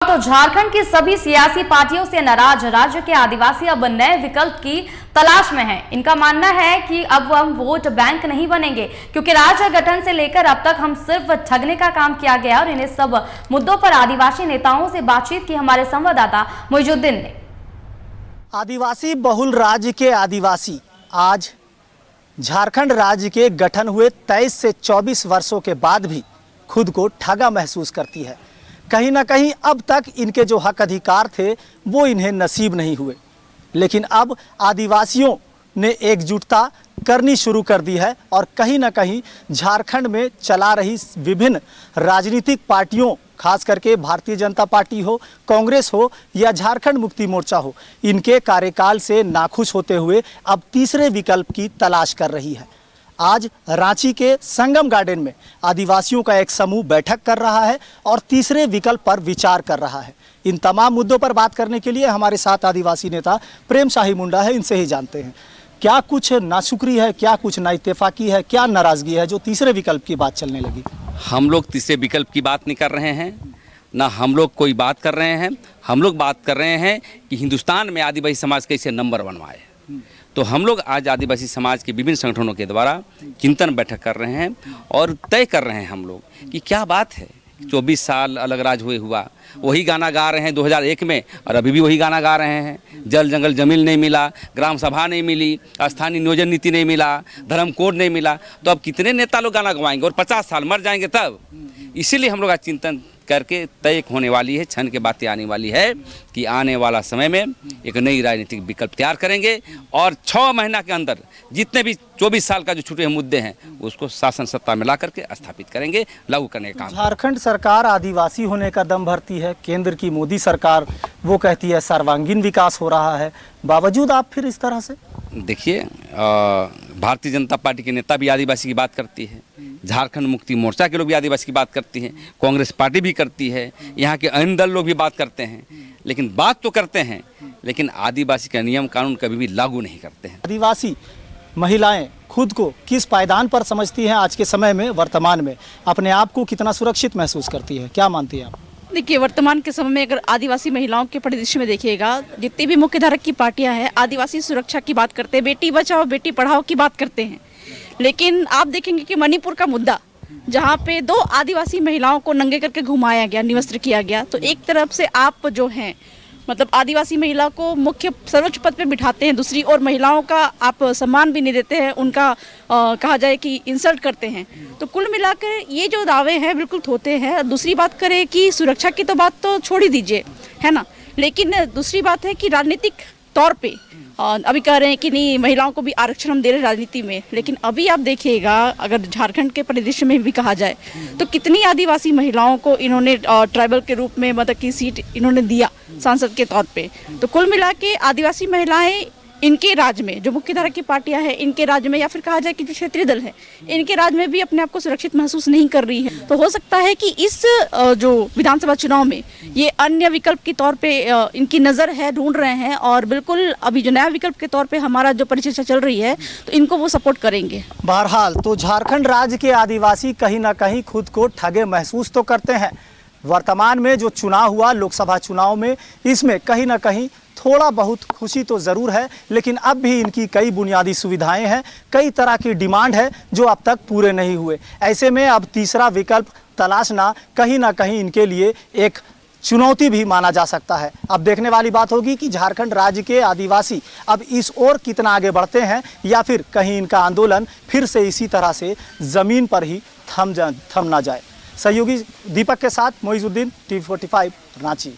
तो झारखंड की सभी सियासी पार्टियों से नाराज राज्य के आदिवासी अब नए विकल्प की तलाश में हैं। इनका मानना है कि अब हम वोट बैंक नहीं बनेंगे, क्योंकि राज्य गठन से लेकर अब तक हम सिर्फ ठगने का काम किया गया। और इन्हें सब मुद्दों पर आदिवासी नेताओं से बातचीत की हमारे संवाददाता मोइजुद्दीन ने। आदिवासी बहुल राज्य के आदिवासी आज झारखंड राज्य के गठन हुए 23 से 24 वर्षों के बाद भी खुद को ठगा महसूस करती है। कहीं ना कहीं अब तक इनके जो हक अधिकार थे वो इन्हें नसीब नहीं हुए, लेकिन अब आदिवासियों ने एकजुटता करनी शुरू कर दी है और कहीं ना कहीं झारखंड में चला रही विभिन्न राजनीतिक पार्टियों, खास करके भारतीय जनता पार्टी हो, कांग्रेस हो या झारखंड मुक्ति मोर्चा हो, इनके कार्यकाल से नाखुश होते हुए अब तीसरे विकल्प की तलाश कर रही है। आज रांची के संगम गार्डन में आदिवासियों का एक समूह बैठक कर रहा है और तीसरे विकल्प पर विचार कर रहा है। इन तमाम मुद्दों पर बात करने के लिए हमारे साथ आदिवासी नेता प्रेम शाही मुंडा है। इनसे ही जानते हैं क्या कुछ नाशुक्री है, क्या कुछ नाइत्तेफाकी है, क्या नाराजगी है जो तीसरे विकल्प की बात चलने लगी। हम लोग तीसरे विकल्प की बात नहीं कर रहे हैं, ना हम लोग कोई बात कर रहे हैं। हम लोग बात कर रहे हैं कि हिंदुस्तान में आदिवासी समाज कैसे नंबर बनवाए। तो हम लोग आज आदिवासी समाज के विभिन्न संगठनों के द्वारा चिंतन बैठक कर रहे हैं और तय कर रहे हैं हम लोग कि क्या बात है। 24 साल अलग राज हुए हुआ, वही गाना गा रहे हैं 2001 में और अभी भी वही गाना गा रहे हैं। जल जंगल जमीन नहीं मिला, ग्राम सभा नहीं मिली, स्थानीय नियोजन नीति नहीं मिला, धर्म कोड नहीं मिला, तो अब कितने नेता लोग गाना गवाएंगे और 50 साल मर जाएंगे तब। इसीलिए हम लोग आज चिंतन करके तय होने वाली है, क्षण के बातें आने वाली है कि आने वाला समय में एक नई राजनीतिक विकल्प तैयार करेंगे और 6 महीना के अंदर जितने भी 24 साल का जो छूटे हुए मुद्दे हैं उसको शासन सत्ता में ला करके स्थापित करेंगे, लागू करने का काम। झारखंड सरकार आदिवासी होने का दम भरती है, केंद्र की मोदी सरकार वो कहती है सर्वांगीण विकास हो रहा है, बावजूद आप फिर इस तरह से देखिए, भारतीय जनता पार्टी के नेता भी आदिवासी की बात करती है, झारखंड मुक्ति मोर्चा के लोग भी आदिवासी की बात करती हैं, कांग्रेस पार्टी भी करती है, यहाँ के अन्य दल लोग भी बात करते हैं, लेकिन बात तो करते हैं लेकिन आदिवासी का नियम कानून कभी भी लागू नहीं करते हैं। आदिवासी महिलाएं खुद को किस पायदान पर समझती हैं आज के समय में, वर्तमान में अपने आप को कितना सुरक्षित महसूस करती है, क्या मानती हैं आप? देखिए, वर्तमान के समय में अगर आदिवासी महिलाओं के परिदृश्य में देखिएगा, जितनी भी मुख्य धारा की पार्टियां हैं आदिवासी सुरक्षा की बात करते हैं, बेटी बचाओ बेटी पढ़ाओ की बात करते हैं। लेकिन आप देखेंगे कि मणिपुर का मुद्दा जहां पे 2 आदिवासी महिलाओं को नंगे करके घुमाया गया, निवस्त्र किया गया, तो एक तरफ से आप जो हैं मतलब आदिवासी महिला को मुख्य सर्वोच्च पद पे बिठाते हैं, दूसरी ओर महिलाओं का आप सम्मान भी नहीं देते हैं, उनका कहा जाए कि इंसल्ट करते हैं। तो कुल मिलाकर ये जो दावे हैं बिल्कुल थोते हैं। दूसरी बात करें कि सुरक्षा की तो बात तो छोड़ ही दीजिए, है ना, लेकिन दूसरी बात है कि राजनीतिक तौर पे अभी कह रहे हैं कि नहीं महिलाओं को भी आरक्षण हम दे रहे राजनीति में, लेकिन अभी आप देखिएगा अगर झारखंड के परिदृश्य में भी कहा जाए तो कितनी आदिवासी महिलाओं को इन्होंने ट्राइबल के रूप में मतलब की सीट इन्होंने दिया सांसद के तौर पे। तो कुल मिला के आदिवासी महिलाएं इनके राज्य में जो मुख्य धारा की पार्टियां हैं, इनके राज्य में या फिर कहा जाए कि जो क्षेत्रीय दल है, इनके राज्य में भी अपने आप को सुरक्षित महसूस नहीं कर रही है। तो हो सकता है कि इस जो विधानसभा चुनाव में ये अन्य विकल्प के तौर पे इनकी नज़र है, ढूंढ रहे हैं और बिल्कुल अभी जो नया विकल्प के तौर पे हमारा जो परिचर्चा चल रही है तो इनको वो सपोर्ट करेंगे। बहरहाल तो झारखंड राज्य के आदिवासी कहीं ना कहीं खुद को ठगे महसूस तो करते हैं। वर्तमान में जो चुनाव हुआ लोकसभा चुनाव में, इसमें कहीं ना कहीं थोड़ा बहुत खुशी तो ज़रूर है, लेकिन अब भी इनकी कई बुनियादी सुविधाएं हैं, कई तरह की डिमांड है जो अब तक पूरे नहीं हुए। ऐसे में अब तीसरा विकल्प तलाशना कहीं ना कहीं इनके लिए एक चुनौती भी माना जा सकता है। अब देखने वाली बात होगी कि झारखंड राज्य के आदिवासी अब इस ओर कितना आगे बढ़ते हैं या फिर कहीं इनका आंदोलन फिर से इसी तरह से ज़मीन पर ही थम ना जाए। सहयोगी दीपक के साथ मोइजुद्दीन, TV45 रांची।